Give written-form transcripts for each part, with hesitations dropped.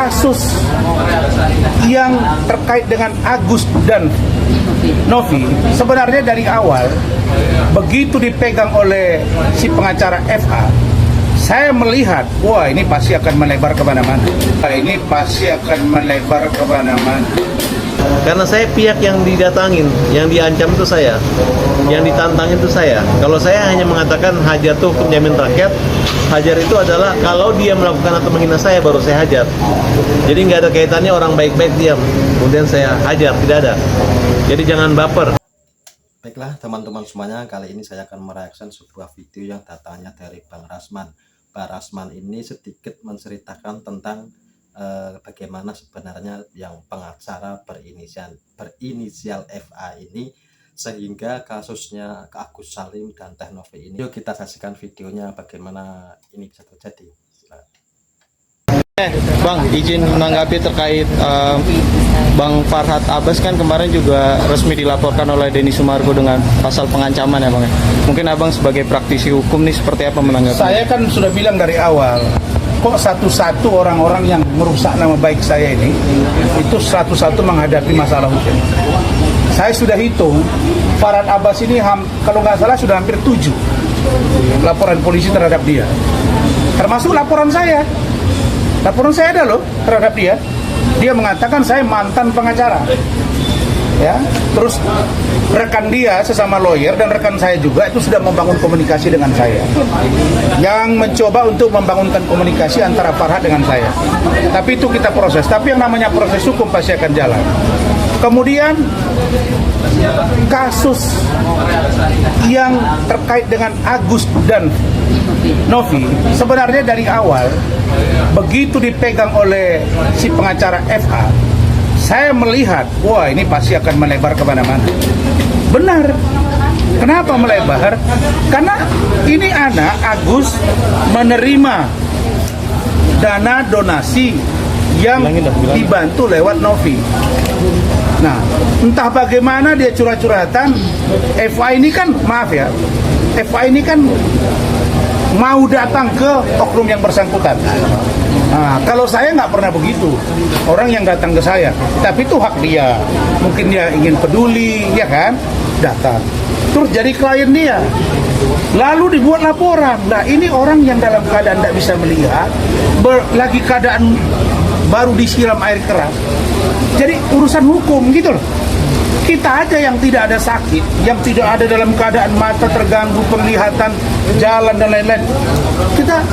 kasus yang terkait dengan Agus dan Novi sebenarnya dari awal begitu dipegang oleh si pengacara FA, saya melihat, wah ini pasti akan melebar kemana-mana. Ini pasti akan melebar kemana-mana. Karena saya pihak yang didatangin, yang diancam itu saya, yang ditantangin itu saya. Kalau saya hanya mengatakan hajar itu hukum jamin rakyat, hajar itu adalah kalau dia melakukan atau menghina saya baru saya hajar. Jadi nggak ada kaitannya orang baik-baik diam, kemudian saya hajar, tidak ada. Jadi jangan baper. Baiklah teman-teman semuanya, kali ini saya akan mereaksi sebuah video yang datangnya dari Bang Rasman. Bang Rasman ini sedikit menceritakan tentang bagaimana sebenarnya yang pengacara berinisial FA ini sehingga kasusnya ke Agus Salim dan Teh Novi ini. Yuk kita saksikan videonya bagaimana ini bisa terjadi. Bang, izin menanggapi terkait Bang Farhad Abbas kan kemarin juga resmi dilaporkan oleh Denny Sumargo dengan pasal pengancaman ya Bang. Mungkin Abang sebagai praktisi hukum nih seperti apa menanggapi? Saya kan sudah bilang dari awal, kok satu-satu orang-orang yang merusak nama baik saya ini itu satu-satu menghadapi masalah hukum. Saya sudah hitung Farhad Abbas ini kalau nggak salah sudah hampir 7 laporan polisi terhadap dia, termasuk laporan saya. Laporan saya ada loh terhadap dia. Dia mengatakan saya mantan pengacara. Ya, terus rekan dia sesama lawyer dan rekan saya juga itu sudah membangun komunikasi dengan saya. Yang mencoba untuk membangunkan komunikasi antara Farhad dengan saya. Tapi itu kita proses. Tapi yang namanya proses hukum pasti akan jalan. Kemudian kasus yang terkait dengan Agus dan Novi sebenarnya dari awal begitu dipegang oleh si pengacara FA, saya melihat, wah ini pasti akan melebar kemana-mana. Benar. Kenapa melebar? Karena ini anak Agus menerima dana donasi yang dibantu lewat Novi. Nah, entah bagaimana dia curhat-curhatan. FA ini kan, maaf ya, FA ini kan mau datang ke oknum yang bersangkutan. Nah, kalau saya nggak pernah begitu. Orang yang datang ke saya, tapi itu hak dia. Mungkin dia ingin peduli, ya kan? Datang. Terus jadi klien dia. Lalu dibuat laporan. Nah, ini orang yang dalam keadaan tidak bisa melihat, lagi keadaan baru disiram air keras. Jadi urusan hukum gitu loh. Kita aja yang tidak ada sakit, yang tidak ada dalam keadaan mata terganggu, penglihatan, jalan dan lain-lain.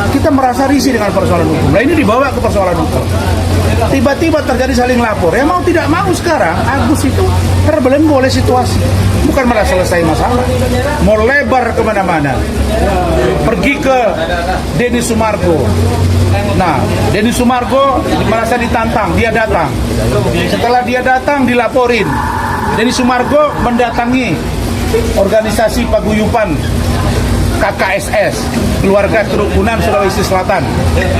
Kita merasa risih dengan persoalan hukum. Nah ini dibawa ke persoalan hukum. Tiba-tiba terjadi saling lapor. Ya mau tidak mau sekarang Agus itu terbelenggu oleh situasi. Bukan malah selesai masalah, mau lebar kemana-mana. Pergi ke Denny Sumargo. Nah, Denny Sumargo merasa ditantang, dia datang. Setelah dia datang dilaporin. Denny Sumargo mendatangi organisasi paguyuban KKSS, Keluarga Kerukunan Sulawesi Selatan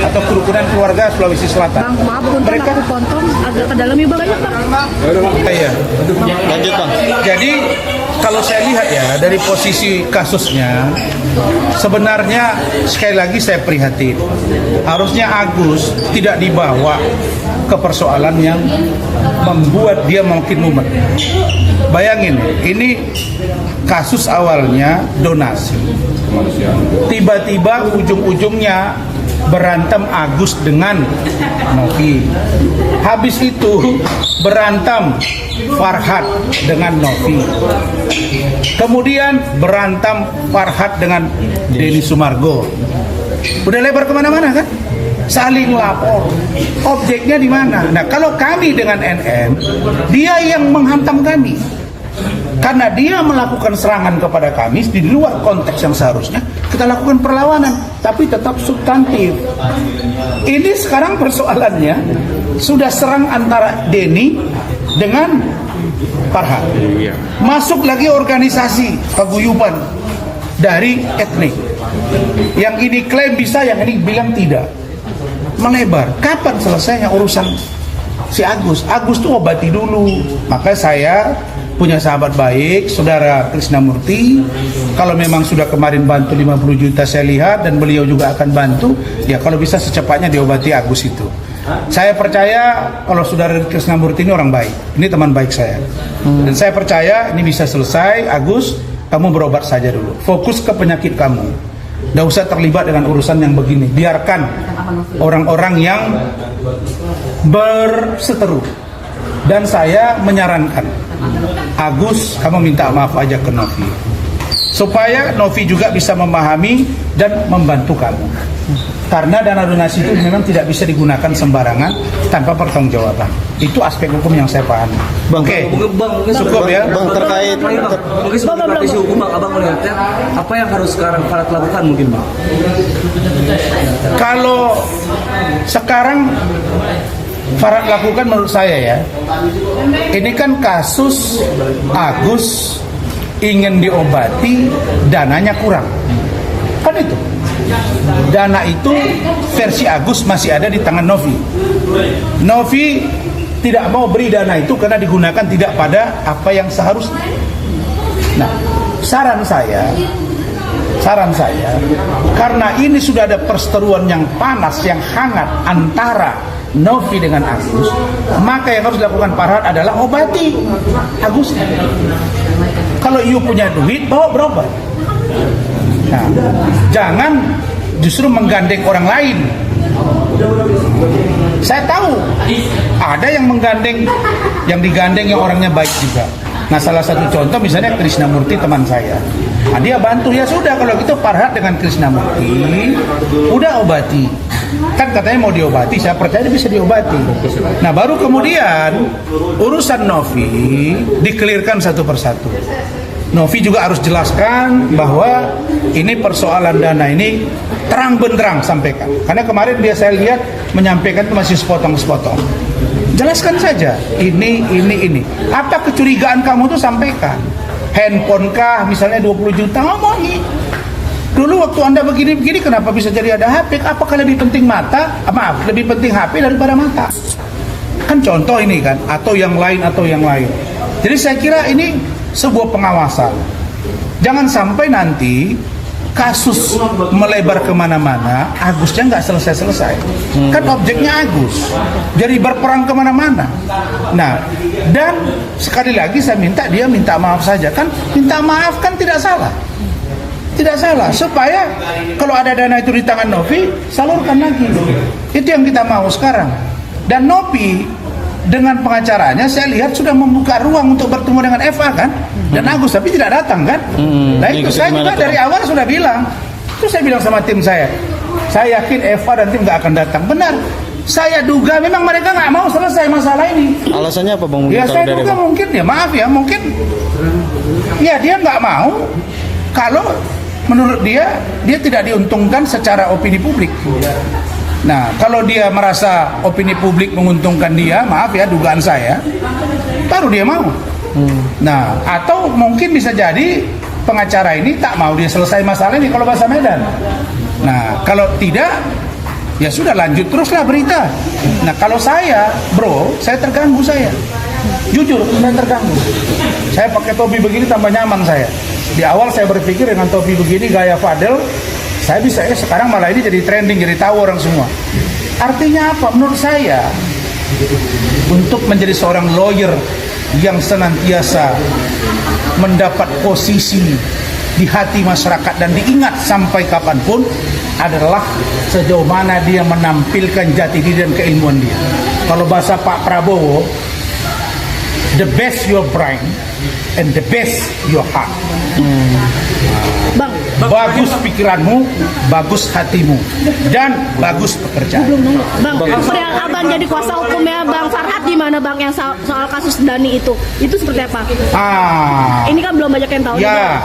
atau Kerukunan Keluarga Sulawesi Selatan. Bang, maaf untuk mereka aku potong agak ke dalam ya Bang. Iya. Lanjut Bang. Jadi kalau saya lihat ya dari posisi kasusnya, sebenarnya sekali lagi saya prihatin. Harusnya Agus tidak dibawa ke persoalan yang membuat dia makin mumet. Bayangin, ini kasus awalnya donasi. Tiba-tiba ujung-ujungnya berantem Agus dengan Novi. Habis itu berantem Farhad dengan Novi. Kemudian berantem Farhad dengan Denny Sumargo. Udah lebar kemana-mana kan? Saling lapor. Objeknya di mana? Nah, kalau kami dengan NN, dia yang menghantam kami. Karena dia melakukan serangan kepada kami di luar konteks yang seharusnya kita lakukan perlawanan, tapi tetap substantif. Ini sekarang persoalannya sudah serang antara Denny dengan Farhad. Masuk lagi organisasi paguyuban dari etnik. Yang ini klaim bisa, yang ini bilang tidak. Melebar. Kapan selesainya urusan si Agus? Agus tuh obati dulu. Maka saya punya sahabat baik, Saudara Krisnamurti. Kalau memang sudah kemarin bantu 50 juta saya lihat dan beliau juga akan bantu, ya kalau bisa secepatnya diobati Agus itu. Saya percaya kalau Saudara Krisnamurti ini orang baik. Ini teman baik saya. Dan saya percaya ini bisa selesai. Agus, kamu berobat saja dulu. Fokus ke penyakit kamu. Nggak usah terlibat dengan urusan yang begini. Biarkan orang-orang yang berseteru. Dan saya menyarankan, Agus, kamu minta maaf aja ke Novi. Supaya Novi juga bisa memahami dan membantu kamu. Karena dana donasi itu memang tidak bisa digunakan sembarangan tanpa pertanggungjawaban. Itu aspek hukum yang saya pahami. Oke, cukup ya. Bang, terkait Mungkin sebagai praktisi hukum Bang, Abang melihatnya apa yang harus sekarang Farhad lakukan mungkin Bang? Kalau sekarang Farhad lakukan menurut saya ya, ini kan kasus Agus ingin diobati, dananya kurang. Kan itu. Dana itu versi Agus masih ada di tangan Novi. Novi tidak mau beri dana itu karena digunakan tidak pada apa yang seharusnya. Nah, saran saya, karena ini sudah ada perseteruan yang panas, yang hangat antara Novi dengan Agus, maka yang harus dilakukan Farhad adalah obati Agus. Kalau you punya duit, bawa berobat. Nah, jangan justru menggandeng orang lain. Saya tahu ada yang menggandeng, yang digandeng yang orangnya baik juga. Nah, salah satu contoh misalnya Krisnamurti teman saya. Nah, dia bantu, ya sudah kalau gitu Farhad dengan Krisnamurti udah obati. Kan katanya mau diobati, saya percaya dia bisa diobati. Nah, baru kemudian urusan Novi dikelirkan satu persatu. Novi juga harus jelaskan bahwa ini persoalan dana ini terang benderang sampaikan. Karena kemarin dia saya lihat menyampaikan itu masih sepotong-sepotong. Jelaskan saja, ini. Apa kecurigaan kamu tuh sampaikan. Handphone kah misalnya 20 juta, ngomongin. Dulu waktu Anda begini-begini kenapa bisa jadi ada HP? Apakah lebih penting lebih penting HP daripada mata? Kan contoh ini kan, atau yang lain. Jadi saya kira ini sebuah pengawasan. Jangan sampai nanti kasus melebar kemana-mana, Agusnya nggak selesai-selesai. Kan objeknya Agus, jadi berperang kemana-mana. Nah, dan sekali lagi saya minta dia minta maaf saja. Kan minta maaf kan tidak salah. Tidak salah, supaya kalau ada dana itu di tangan Novi, salurkan lagi. Itu yang kita mau sekarang. Dan Novi dengan pengacaranya saya lihat sudah membuka ruang untuk bertemu dengan FA kan, dan Agus tapi tidak datang kan. Nah itu saya juga dari awal sudah bilang, itu saya bilang sama tim saya yakin FA dan tim nggak akan datang. Benar, saya duga memang mereka nggak mau selesai masalah ini. alasannya apa Bang? Ya saya duga mungkin ya, maaf ya, mungkin ya dia nggak mau kalau menurut dia tidak diuntungkan secara opini publik. Nah, kalau dia merasa opini publik menguntungkan dia, maaf ya, dugaan saya, baru dia mau. Nah, atau mungkin bisa jadi pengacara ini tak mau dia selesai masalah ini kalau bahasa Medan. Nah, kalau tidak, ya sudah lanjut teruslah berita. Nah, kalau saya, bro, saya terganggu saya. Jujur, saya terganggu. Saya pakai topi begini tambah nyaman saya. Di awal saya berpikir dengan topi begini gaya Fadel, saya bisa sekarang malah ini jadi trending, jadi tahu orang semua. Artinya apa? Menurut saya, untuk menjadi seorang lawyer yang senantiasa mendapat posisi di hati masyarakat dan diingat sampai kapanpun adalah sejauh mana dia menampilkan jati diri dan keilmuan dia. Kalau bahasa Pak Prabowo, the best your brain and the best your heart. Bang, Bagus pikiranmu, bagus hatimu, dan bagus pekerjaan. Bang, yang abang jadi kuasa hukumnya Bang Farhad gimana Bang yang soal kasus Dani itu seperti apa? Ini kan belum banyak yang tahu. Ya,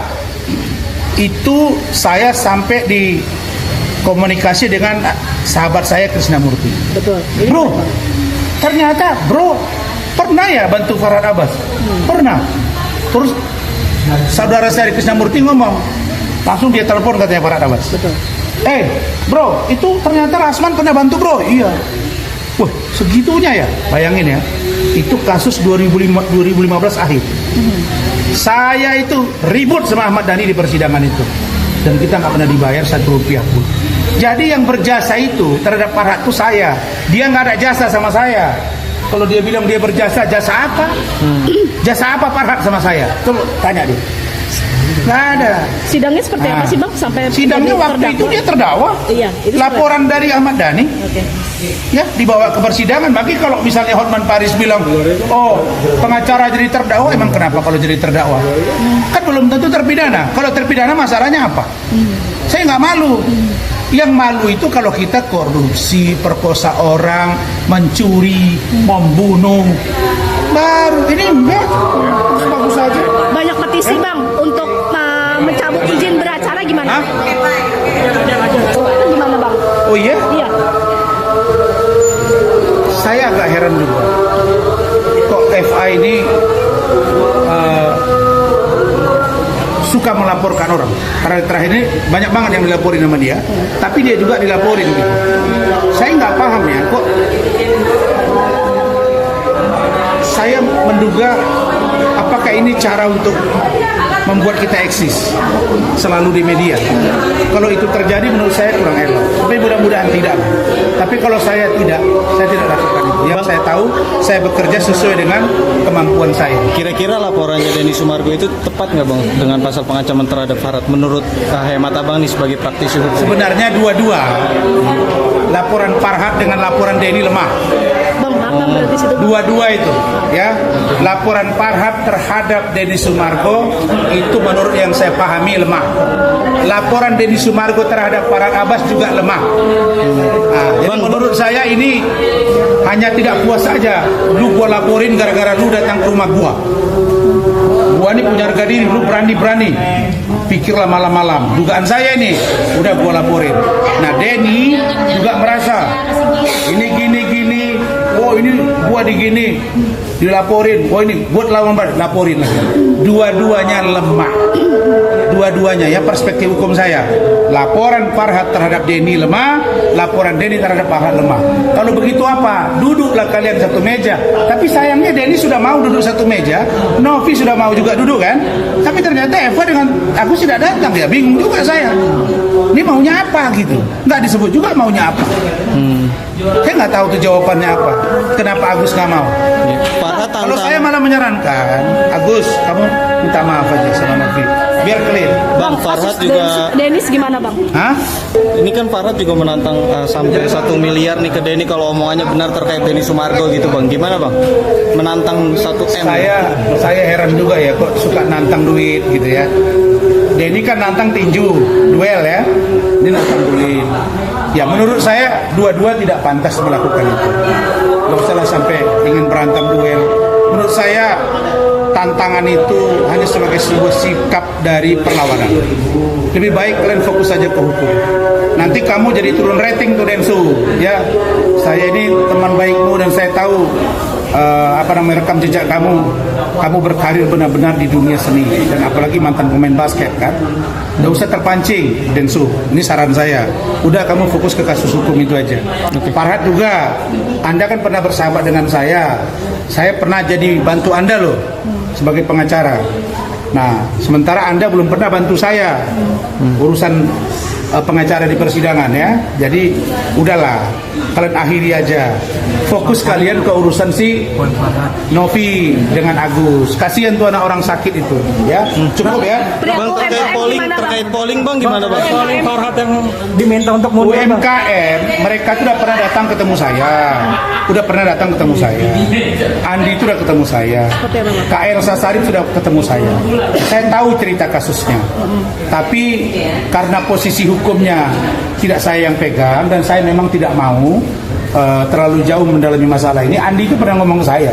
itu saya sampai di komunikasi dengan sahabat saya Krisnamurti. Betul. Bro, ternyata bro pernah ya bantu Farhad Abbas? Pernah. Terus saudara saya Krisnamurti ngomong, langsung dia telepon katanya Farhad Abbas. Betul. Bro, itu ternyata Rasman pernah bantu bro. Iya. Wah, segitunya ya. Bayangin ya. Itu kasus 2015 akhir. Saya itu ribut sama Ahmad Dhani di persidangan itu. Dan kita nggak pernah dibayar 1 rupiah pun. Jadi yang berjasa itu terhadap Farhad itu saya. Dia nggak ada jasa sama saya. Kalau dia bilang dia berjasa, jasa apa? Jasa apa Farhad sama saya? Coba tanya dia. Nggak ada. Sidangnya seperti apa sih bang sampai Sidangnya jadi waktu itu terdakwa? dia terdakwa. Iya, itu Laporan dari Ahmad Dhani. Oke. Ya, dibawa ke persidangan. Bagi kalau misalnya Hotman Paris bilang, oh pengacara jadi terdakwa, emang kenapa kalau jadi terdakwa? Kan belum tentu terpidana. Kalau terpidana masalahnya apa? Saya nggak malu. Yang malu itu kalau kita korupsi, perkosa orang, mencuri, membunuh. Baru ini enggak. Bagus saja. Banyak petisi bang untuk mencabut izin beracara gimana? Hah? Itu gimana bang? Oh iya? Iya. Saya agak heran juga. Kok FA ini suka melaporkan orang. Terakhir ini banyak banget yang dilaporin sama dia, tapi dia juga dilaporin gitu. Saya nggak paham ya, kok saya menduga apakah ini cara untuk membuat kita eksis selalu di media. Kalau itu terjadi menurut saya kurang elok. Tapi mudah-mudahan tidak. Tapi kalau saya tidak lakukan itu. Yang saya tahu, saya bekerja sesuai dengan kemampuan saya. Kira-kira laporannya Denny Sumargo itu tepat nggak bang dengan pasal pengancaman terhadap Farhad menurut hemat abang nih sebagai praktisi hukum? Sebenarnya dua-dua. Laporan Farhad dengan laporan Denny lemah. Bang, apa berarti situ? Dua-dua itu, ya. Laporan Farhad terhadap Denny Sumargo itu menurut yang saya pahami lemah. Laporan Denny Sumargo terhadap Farhad Abbas juga lemah. Nah, jadi menurut saya ini hanya tidak puas saja. Lu gua laporin gara-gara lu datang ke rumah gua. Gua ini punya harga diri, lu berani-berani. Pikirlah malam-malam. Dugaan saya ini udah gua laporin. Nah, Denny juga merasa ini gini. Oh ini gua digini, dilaporin. Oh ini buat lawan laporin lagi. Dua-duanya lemah. Dua-duanya ya perspektif hukum saya. Laporan Farhad terhadap Denny lemah, laporan Denny terhadap Farhad lemah. Kalau begitu apa? Duduklah kalian satu meja. Tapi sayangnya Denny sudah mau duduk satu meja, Novi sudah mau juga duduk kan? Tapi ternyata Eva dengan aku tidak datang ya, bingung juga saya. Ini maunya apa gitu? Nggak disebut juga maunya apa. Saya nggak tahu tuh jawabannya apa. Kenapa Agus nggak mau? Farhad Kalau saya malah menyarankan, Agus, kamu minta maaf aja sama Novi, biar clear. Bang, Farhad juga Dennis gimana bang? Hah? ini kan Farhad juga menantang sampai 1 miliar nih ke Denny kalau omongannya benar terkait Denny Sumargo gitu bang. Gimana bang? Menantang 1 M. Saya heran juga ya, kok suka nantang duit gitu ya. Denny kan nantang tinju, duel ya. Ini nantang duit. Ya menurut saya dua-dua tidak pantas melakukan itu. Gak usahlah sampai ingin berantem duel. Menurut saya tantangan itu hanya sebagai sebuah sikap dari perlawanan. Lebih baik kalian fokus saja ke hukum. Nanti kamu jadi turun rating tuh Densu, ya. Saya ini teman baikmu dan saya tahu rekam jejak kamu berkarir benar-benar di dunia seni dan apalagi mantan pemain basket kan. Nggak usah terpancing Densu, ini saran saya. Udah kamu fokus ke kasus hukum itu aja. Farhad juga, Anda kan pernah bersahabat dengan saya pernah jadi bantu Anda loh sebagai pengacara. Nah, sementara Anda belum pernah bantu saya urusan pengacara di persidangan ya. Jadi udahlah, kalian akhiri aja. Fokus kalian ke urusan si Novi dengan Agus. Kasihan tuh anak orang sakit itu ya. Cukup ya. Bang, terkait polling bang gimana bang? Farhad yang diminta untuk mundur. UMKM mereka tuh udah pernah datang ketemu saya. Andi itu udah ketemu saya. Kak Elsa Sarif sudah ketemu saya. Saya tahu cerita kasusnya. Tapi karena posisi hukumnya tidak saya yang pegang dan saya memang tidak mau terlalu jauh mendalami masalah ini. Andi itu pernah ngomong ke saya,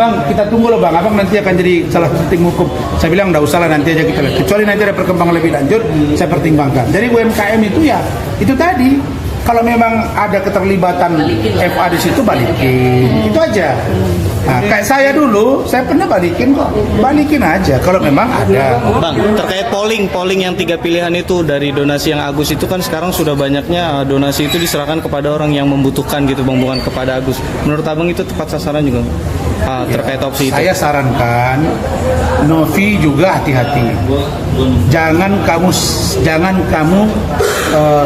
Bang, kita tunggu loh Bang, Abang nanti akan jadi salah satu tim hukum. Saya bilang, nggak usah lah, nanti aja kita lihat. Kecuali nanti ada perkembangan lebih lanjut, saya pertimbangkan. Jadi UMKM itu ya, itu tadi. Kalau memang ada keterlibatan FA di situ, balikin. Itu aja. Nah, kayak saya dulu, saya pernah balikin kok. Balikin aja kalau memang ada. Bang, terkait polling yang 3 pilihan itu dari donasi yang Agus itu kan sekarang sudah banyaknya donasi itu diserahkan kepada orang yang membutuhkan gitu bang, bukan kepada Agus. Menurut abang itu tepat sasaran juga terkait opsi itu? Saya sarankan Novi juga hati-hati. jangan kamu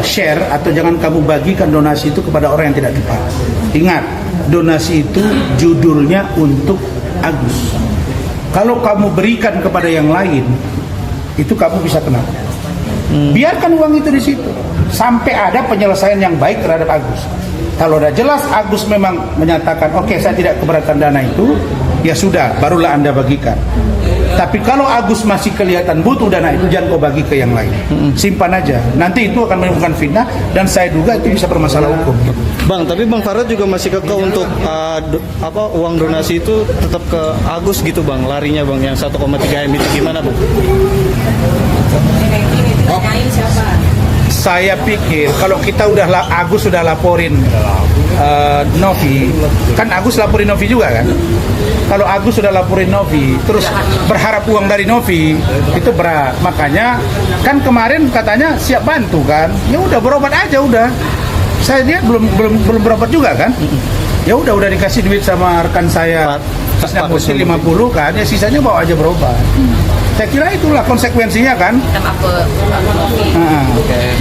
share atau jangan kamu bagikan donasi itu kepada orang yang tidak tepat. Ingat, donasi itu judulnya untuk Agus. Kalau kamu berikan kepada yang lain, itu kamu bisa kena. Biarkan uang itu di situ sampai ada penyelesaian yang baik terhadap Agus. Kalau udah jelas Agus memang menyatakan oke, saya tidak keberatan dana itu, ya sudah, barulah Anda bagikan. Tapi kalau Agus masih kelihatan butuh dana itu, jangan kau bagi ke yang lain. Simpan aja. Nanti itu akan menimbulkan fitnah dan saya duga itu bisa bermasalah hukum. Bang, tapi Bang Farhad juga masih kekeh untuk uang donasi itu tetap ke Agus gitu Bang, larinya Bang yang 1,3 M itu gimana Bang? Saya pikir kalau kita Agus sudah laporin Novi, kan Agus laporin Novi juga kan? Kalau Agus sudah laporin Novi, terus berharap uang dari Novi, itu berat. Makanya kan kemarin katanya siap bantu kan? Ya udah berobat aja udah. Saya lihat belum berobat juga kan? Ya udah dikasih duit sama rekan saya. Terusnya mesti 50 kan? Ya sisanya bawa aja berobat. Saya kira itulah konsekuensinya kan.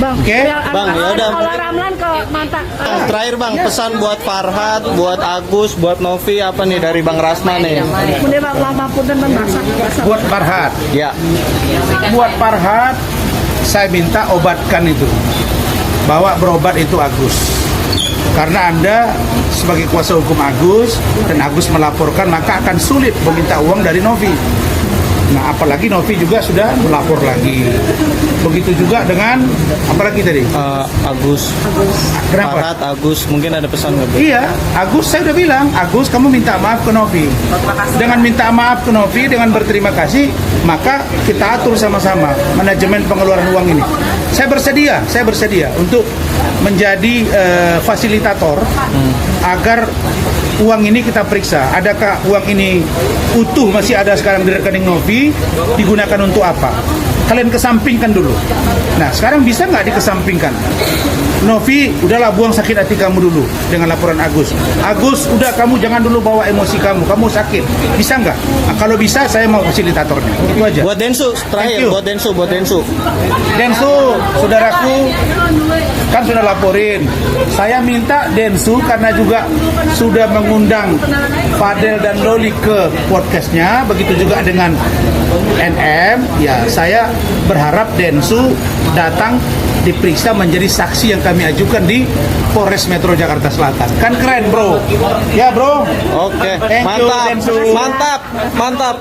Bang, Bang, ya udah. Kalau Ramlan ke mantap. Terakhir Bang, pesan buat Farhad, buat Agus, buat Novi apa nih dari Bang Rasman nih? Kemudian Bang Mahfud dan Bang Rasman. Buat Farhad. Ya. Buat Farhad, saya minta obatkan itu. Bawa berobat itu Agus. Karena Anda sebagai kuasa hukum Agus dan Agus melaporkan, maka akan sulit meminta uang dari Novi. Nah, apalagi Novi juga sudah melapor lagi. Begitu juga dengan apalagi tadi? Agus. Kenapa? Farhad, Agus, mungkin ada pesan nggak? Iya, Agus saya udah bilang, Agus kamu minta maaf ke Novi. Dengan minta maaf ke Novi, dengan berterima kasih, maka kita atur sama-sama manajemen pengeluaran uang ini. Saya bersedia untuk menjadi fasilitator agar uang ini kita periksa. Adakah uang ini utuh masih ada sekarang di rekening Novi, digunakan untuk apa? Kalian kesampingkan dulu. Nah, sekarang bisa nggak dikesampingkan? Novi, udahlah buang sakit hati kamu dulu dengan laporan Agus. Agus, udah kamu jangan dulu bawa emosi kamu sakit. Bisa nggak? Nah, kalau bisa, saya mau fasilitatornya. Itu aja. Buat Densu, terakhir buat Densu. Densu, saudaraku, kan sudah laporin. Saya minta Densu karena juga sudah mengundang Fadel dan Loli ke podcastnya, begitu juga dengan NM. Ya, saya berharap Densu datang diperiksa menjadi saksi yang kami ajukan di Polres Metro Jakarta Selatan. Kan keren, bro. Ya, bro. Oke, Thank you, mantap, Densu. mantap.